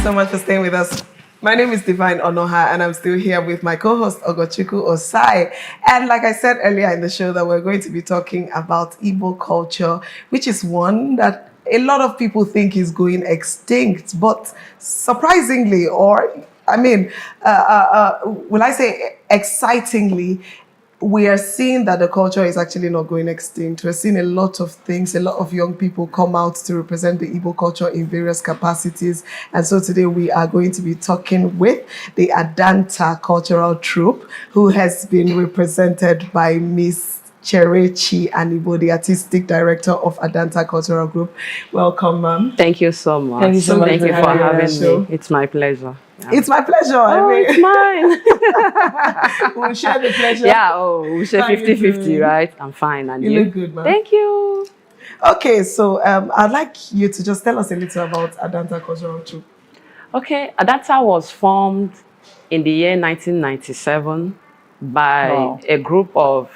so much for staying with us. My name is Divine Onoha, and I'm still here with my co-host Ogochukwu Osai. And like I said earlier in the show, that we're going to be talking about Igbo culture, which is one that a lot of people think is going extinct, but surprisingly, or will I say excitingly, we are seeing that the culture is actually not going extinct. We're seeing a lot of things, a lot of young people come out to represent the Igbo culture in various capacities. And so today we are going to be talking with the Adanta Cultural Troupe, who has been represented by Miss Cherechi Anigbo, the artistic director of Adanta Cultural Group. Welcome, ma'am. Thank you so much. Thank you so much for having me. It's my pleasure. Yeah. It's my pleasure. Oh, it's mine. We'll share the pleasure. Yeah, we'll share 50-50, right? I'm fine. And you look good, ma'am. Thank you. Okay, so I'd like you to just tell us a little about Adanta Cultural Troupe. Okay, Adanta was formed in the year 1997 by a group of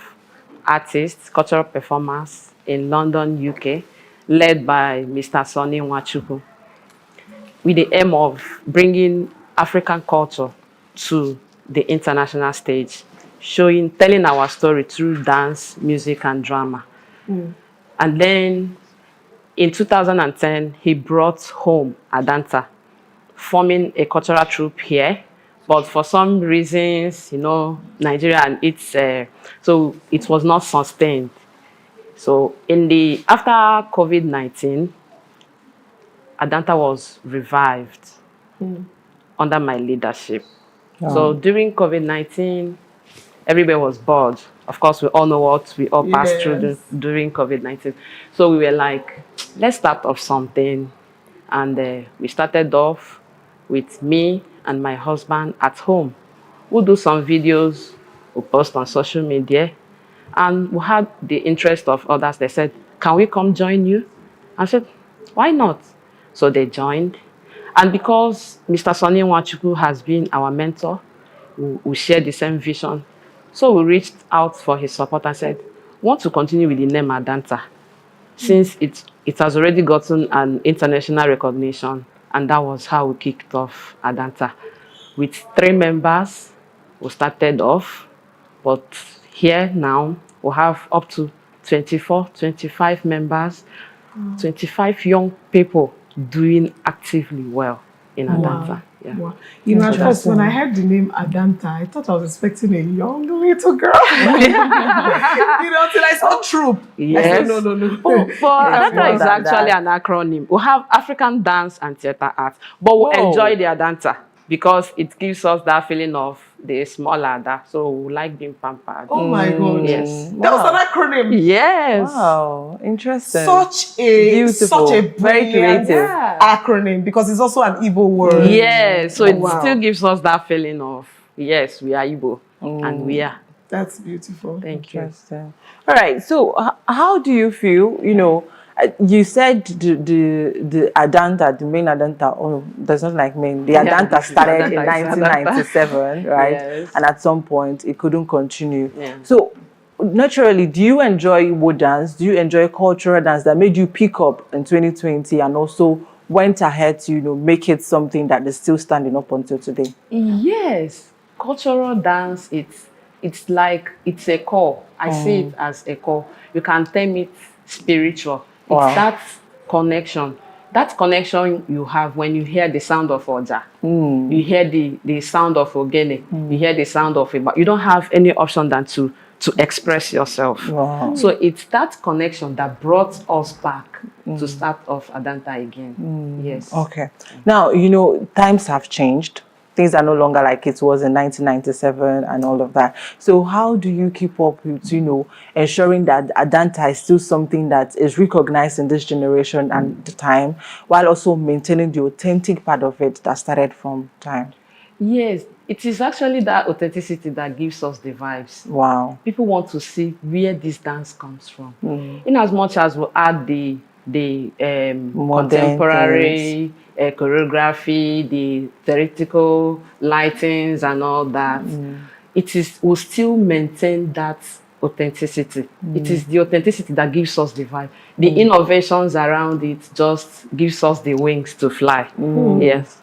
artists, cultural performers in London, UK, led by Mr. Sonny Nwachukwu, with the aim of bringing African culture to the international stage, telling our story through dance, music, and drama. And then in 2010, he brought home Adanta, forming a cultural troupe here. But for some reasons, Nigeria and so it was not sustained. So after COVID-19, Adanta was revived under my leadership. So during COVID-19, everybody was bored. Of course, we all know what we all passed through during COVID-19. So we were like, let's start off something. And we started off with me and my husband at home. We'll do some videos, we'll post on social media. And we had the interest of others. They said, can we come join you? I said, why not? So they joined. And because Mr. Sonny Nwachukwu has been our mentor, we shared the same vision. So we reached out for his support and said, want to continue with the name Adanta, since it has already gotten an international recognition. And that was how we kicked off Adanta. With 3 members, we started off. But here now, we have up to 24, 25 members, 25 young people doing actively well in Adanta. Wow. Yeah. Wow. At first, when I heard the name Adanta, I thought I was expecting a young little girl. Until I saw troupe. Yes. I said, no. But Adanta is actually an acronym. We have African dance and theater arts, but we enjoy the Adanta because it gives us that feeling of the small Ada. So we like being pampered. Oh my God. Yes. That was an acronym. Yes. Wow. Interesting. Such a very creative acronym, because it's also an Igbo word. Yes. So it still gives us that feeling of, yes, we are Igbo and we are. That's beautiful. Thank you. All right. So how do you feel, you said the Adanta, the main Adanta, does not like main. The Adanta started in 1997, right? Yes. And at some point, it couldn't continue. Yeah. So naturally, do you enjoy Igbo dance? Do you enjoy cultural dance that made you pick up in 2020 and also went ahead to, make it something that is still standing up until today? Yes. Cultural dance, it's like, it's a core. I see it as a core. You can term it spiritual. It's that connection. That connection you have when you hear the sound of Oja. You hear the sound of Ogene. You hear the sound of Iba. You don't have any option than to express yourself. Wow. So it's that connection that brought us back to start off Adanta again. Yes. Okay. Now, times have changed. Things are no longer like it was in 1997 and all of that. So how do you keep up with, ensuring that Adanta is still something that is recognized in this generation and the time, while also maintaining the authentic part of it that started from time? Yes, it is actually that authenticity that gives us the vibes. Wow. People want to see where this dance comes from. In as much as we add the contemporary choreography, the theoretical lightings and all that, will still maintain that authenticity. It is the authenticity that gives us the vibe. The innovations around it just gives us the wings to fly. Yes.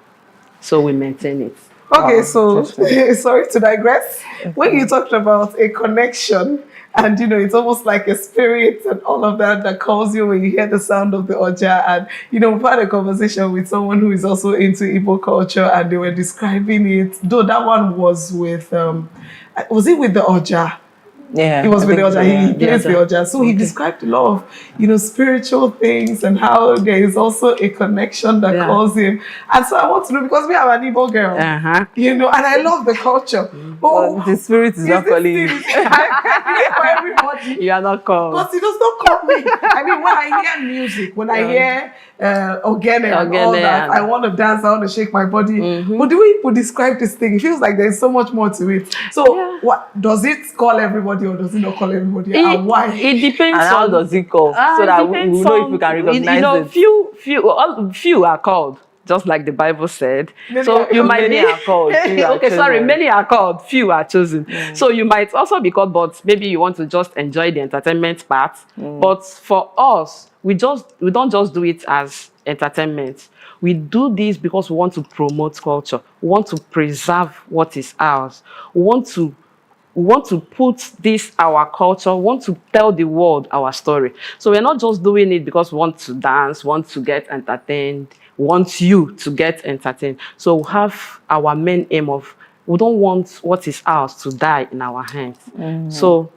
So we maintain it. Okay, Wow, so interesting. sorry to digress. When you talked about a connection, and it's almost like a spirit and all of that that calls you when you hear the sound of the Oja. And we've had a conversation with someone who is also into Igbo culture, and they were describing it. Though that one was with, was it with the Oja? Yeah, It was I with the think Oja. He The plays the Oja. Oja. So he Okay. described a lot of, spiritual things and how there is also a connection that Yeah. calls him. And so I want to know, because we have an Igbo girl, Uh-huh. and I love the culture. Well, the spirit is not this calling you. thing- I for everybody. You are not called. Because it does not call me. I mean, when I hear music, when I hear ogene and all Ogene that, and- I want to dance, I want to shake my body. But the way people describe this thing, it feels like there's so much more to it. So, Yeah. what does it call everybody, or does it not call everybody, and why? It depends And how on does it call? So it that we depends know if on- we can recognize it. few are called, just like the Bible said. Many So are you called. might Many be are called, few are okay. Sorry, chosen. many are called, few are chosen. So you might also be called, but maybe you want to just enjoy the entertainment part. But for us, we don't just do it as entertainment. We do this because we want to promote culture. We want to preserve what is ours. We want to put this our culture, we want to tell the world our story. So we're not just doing it because we want to dance, want to get entertained, want you to get entertained. So we have our main aim of, we don't want what is ours to die in our hands. So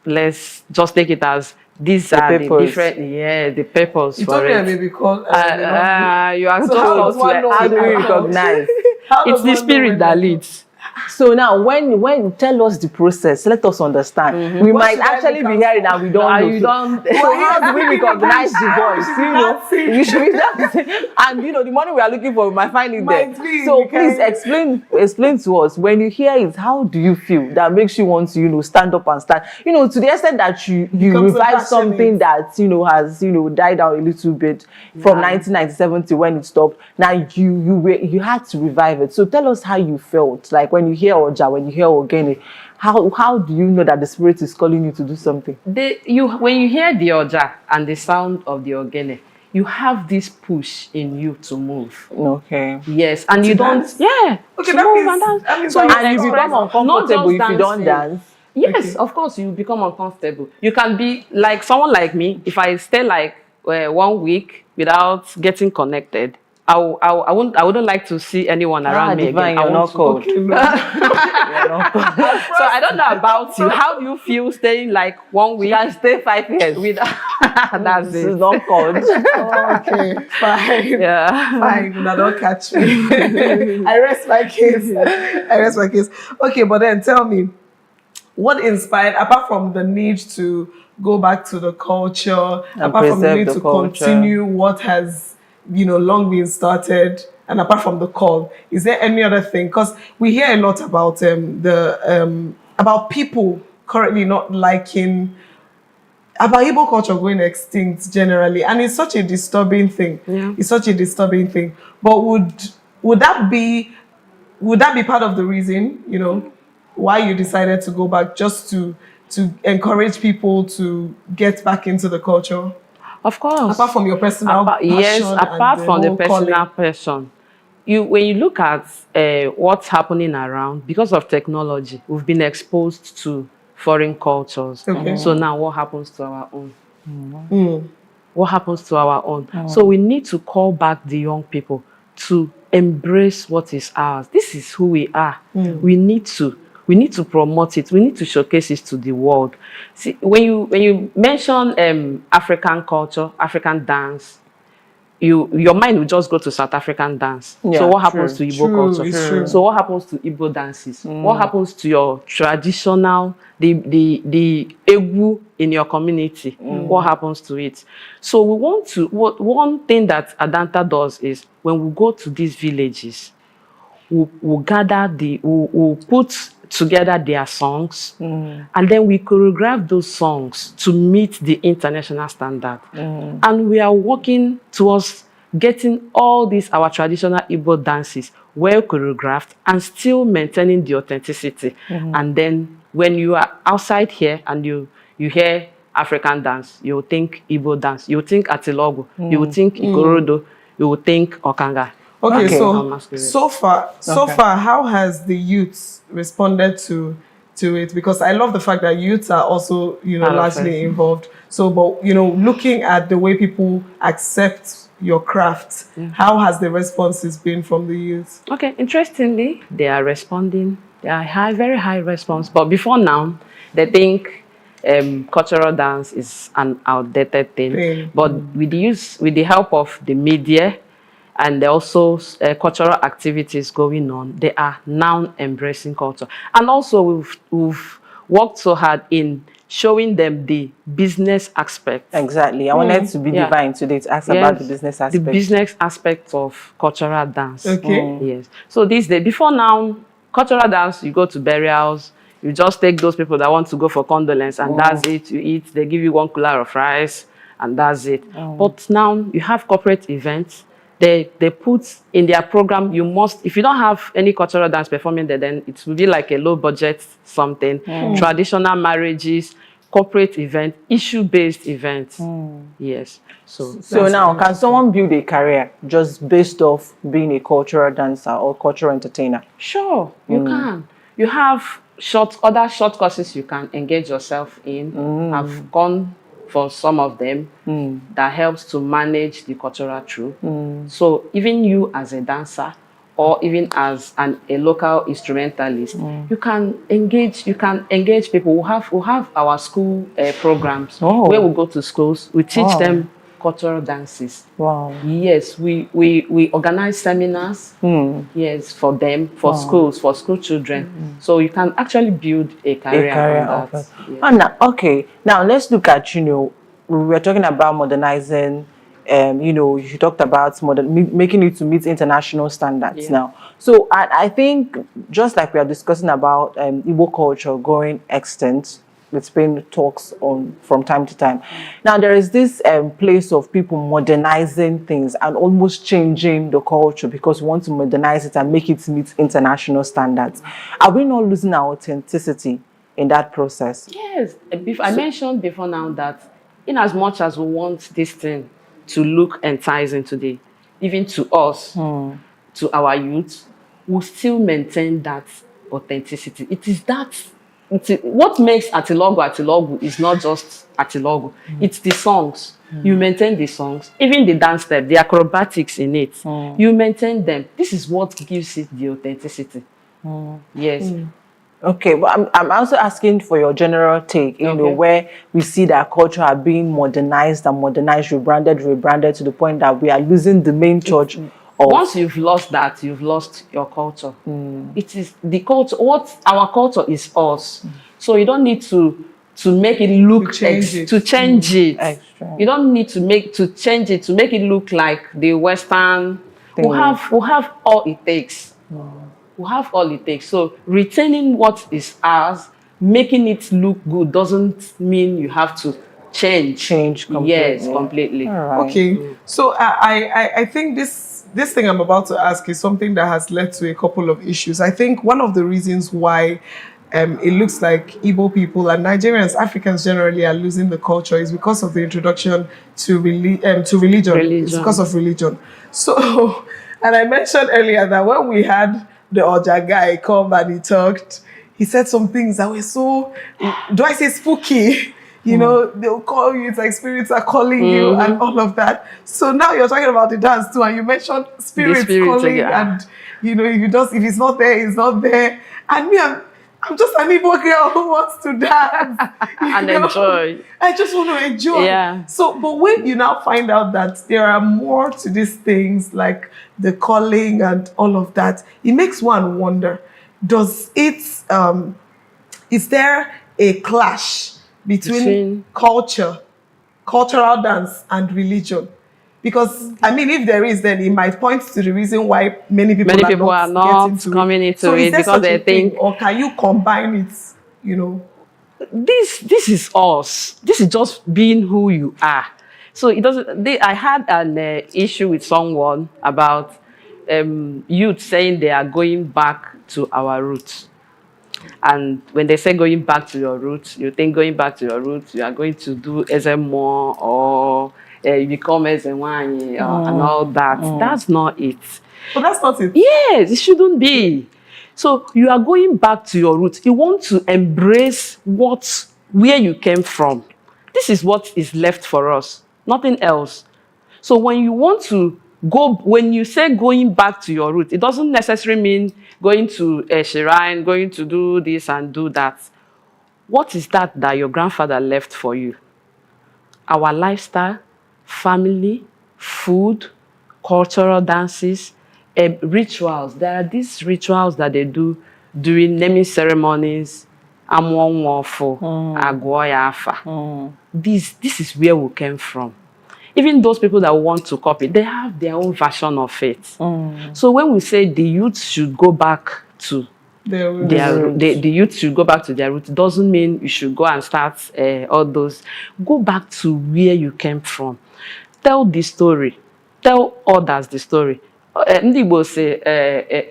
let's just take it as these are the purpose. different, the purpose You for told me I may it. be called. You are So how does told one know How do we when I'm called? recognize? How it's does the one know spirit when that I'm leads. So now, when tell us the process, let us understand. We What might should I actually look be out hearing for? and we don't know. You don't. So how do we recognize the voice? You know, dancing. we should be dancing. And the money we are looking for, we might find it Might there. be, So because- please explain to us, when you hear it, how do you feel that makes you want to stand up and stand? To the extent that you Become so revive something passionate. that has died down a little bit from 1997 to when it stopped. Now you had to revive it. So tell us how you felt, like when you hear Oja, when you hear Ogene. How do you know that the spirit is calling you to do something? When you hear the Oja and the sound of the Ogene, you have this push in you to move. Okay. Yes, and you don't. dance? Yeah. Okay, to that move means- and dance. that means So I you will And you express, become uncomfortable not if you just don't dancing. dance. Yes, Okay. of course you become uncomfortable. You can be like someone like me. If I stay like 1 week without getting connected, I wouldn't like to see anyone around me Divine, again. I you're want not to- called. Okay, no. You're not called. So I don't know about you. How do you feel staying like 1 You week can stay 5 years. without? That's This is it. not called. Okay, fine. Yeah. Fine, now don't catch me. I rest my case. I rest my case. Okay, but then tell me, what inspired, apart from the need to go back to the culture, apart from the preserve need the to culture. continue what has, long been started, and apart from the call, is there any other thing? Because we hear a lot about about people currently not liking, about Igbo culture going extinct generally, and it's such a disturbing thing. Yeah. It's such a disturbing thing. But would that be part of the reason, why you decided to go back, just to encourage people to get back into the culture? Of course. Apart from your personal Yes, passion apart and from the whole personal calling. passion, when you look at what's happening around, because of technology, we've been exposed to foreign cultures. Okay. So now what happens to our own? What happens to our own? So we need to call back the young people to embrace what is ours. This is who we are. We need to promote it. We need to showcase it to the world. See, when you mention African culture, African dance, your mind will just go to South African dance. Yeah, So what happens to true. Igbo culture? It's true. So what happens to Igbo dances? What happens to your traditional, the Egwu in your community? What happens to it? So we want to, one thing that Adanta does is, when we go to these villages, we'll put together their songs, and then we choreograph those songs to meet the international standard. And we are working towards getting all these our traditional Igbo dances well choreographed and still maintaining the authenticity. And then when you are outside here and you hear African dance, you will think Igbo dance, you will think Atilogu, you will think Ikorodo, you will think Okanga. Okay, Okay. so masquerade. so Okay. far, how has the youth responded to it? Because I love the fact that youths are also, Part of largely it. involved. So, but looking at the way people accept your craft, how has the responses been from the youth? Okay, interestingly, they are responding. They are high, very high response. But before now, they think cultural dance is an outdated thing. Thing. But with the help of the media and also cultural activities going on, they are now embracing culture. And also, we've worked so hard in showing them the business aspect. Exactly. I wanted to be Yeah. divine today to ask about the business The aspect. business aspect of cultural dance. Okay. Yes. So before now, cultural dance, you go to burials, you just take those people that want to go for condolence, and that's it. You eat, they give you 1 kilo of rice, and that's it. But now you have corporate events. They put in their program, you must, if you don't have any cultural dance performing there, then it will be like a low budget something. Traditional marriages, corporate event, issue-based events. Yes. So So that's now, can someone build a career just based off being a cultural dancer or cultural entertainer? sure, you can. You have other short courses you can engage yourself in. I've gone for some of them that helps to manage the cultural troupe. So even you as a dancer or even as a local instrumentalist, you can engage people. We have our school programs Oh. where we go to schools, we teach Wow. them cultural dances. Wow. Yes, we organize seminars. Yes, for them, for schools, for school children. So you can actually build a A career career on of that. it. Yes. Oh, now, okay. Now let's look at, we were talking about modernizing. You talked about making it to meet international standards Yeah. now. So I think just like we are discussing about Igbo culture going extinct, it's been talks on from time to time. Now there is this place of people modernizing things and almost changing the culture because we want to modernize it and make it meet international standards. Are we not losing our authenticity in that process? Yes, I mentioned before now that in as much as we want this thing to look enticing today, even to us, to our youth, we still maintain that authenticity. It is what makes Atilogu is not just Atilogu. It's the songs. You maintain the songs, even the dance step, the acrobatics in it. You maintain them. This is what gives it the authenticity. Yes. Okay, but I'm also asking for your general take, Okay. where we see that culture are being modernized and modernized, rebranded to the point that we are losing the main church of... Once you've lost that, you've lost your culture. It is the culture. What our culture is us. So you don't need to make it look to change it. Extra. You don't need to change it to make it look like the Western. We have all it takes. We have all it takes. So retaining what is ours, making it look good doesn't mean you have to change. Change completely. Yes, completely. All right. Okay, so I think this thing I'm about to ask is something that has led to a couple of issues. I think one of the reasons why it looks like Igbo people and Nigerians, Africans generally are losing the culture is because of the introduction to religion. It's because of religion. So, and I mentioned earlier that when we had the Oja guy come and he talked, he said some things that were so, do I say spooky? They'll call you, it's like spirits are calling you and all of that. So now you're talking about the dance too, and you mentioned spirits calling, and if it's not there, it's not there. And me, I'm just an Igbo girl who wants to dance and enjoy. I just want to enjoy. Yeah. So, but when you now find out that there are more to these things, like the calling and all of that, it makes one wonder: is there a clash between cultural dance and religion? Because I mean, if there is, then it might point to the reason why many people are not coming into so it because they think, or can you combine it? This is us. This is just being who you are. So it doesn't. I had an issue with someone about youth saying they are going back to our roots. And when they say going back to your roots, you think going back to your roots, you are going to do more or you become Ezenwanye and all that. That's not it. But that's not it. Yes, it shouldn't be. So you are going back to your roots. You want to embrace where you came from. This is what is left for us, nothing else. So when you want to when you say going back to your roots, it doesn't necessarily mean going to a shrine, going to do this and do that. What is that your grandfather left for you? Our lifestyle, family, food, cultural dances, rituals. There are these rituals that they do during naming ceremonies. This is where we came from. Even those people that want to copy, they have their own version of it. So when we say the youth should go back to the youth should go back to their roots, doesn't mean you should go and start all those. Go back to where you came from. Tell the story. Tell others the story. Ndị Igbo say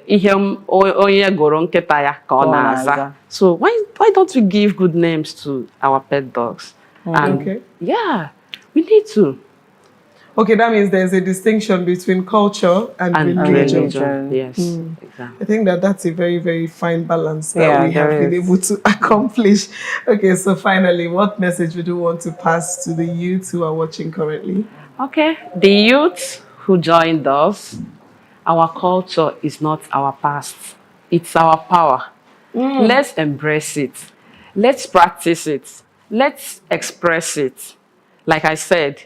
ihe onye goro nkịta ya ka ọ na-aza. So why don't we give good names to our pet dogs? And Okay. yeah, we need to. Okay, that means there's a distinction between culture and religion. Yes, exactly. I think that's a very, very fine balance that we have been able to accomplish. Okay, so finally, what message would you want to pass to the youth who are watching currently? Okay, the youth who joined us, our culture is not our past. It's our power. Let's embrace it. Let's practice it. Let's express it. Like I said,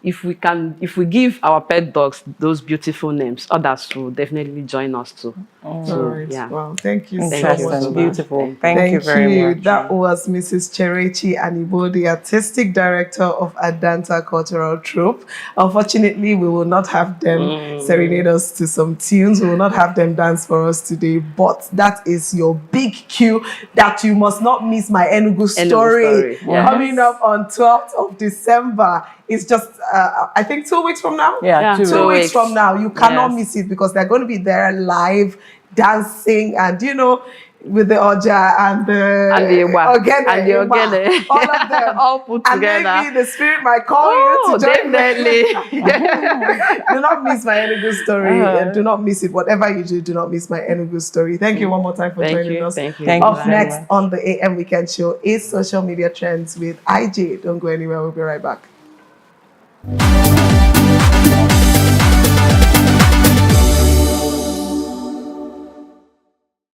if we give our pet dogs those beautiful names, others will definitely join us too. All right. Yeah. Wow. Thank you so Interesting. much. Beautiful. Thank you very much. That was Mrs. Cherechi Anigbo, the artistic director of Adanta Cultural Troupe. Unfortunately, we will not have them serenade us to some tunes. We will not have them dance for us today. But that is your big cue that you must not miss my Enugu story. Coming up on 12th of December. It's just, I think 2 weeks from now? Yeah, 2 weeks from now. You cannot miss it because they're going to be there live, dancing, and with the Oja and the Ogene, all of them. all put together. And maybe the spirit might call you to join definitely. Do not miss my Enugu story. Do not miss it. Whatever you do not miss my Enugu story. Thank you one more time for joining us. Thank you. Up next on the AM Weekend Show is Social Media Trends with IJ. Don't go anywhere. We'll be right back.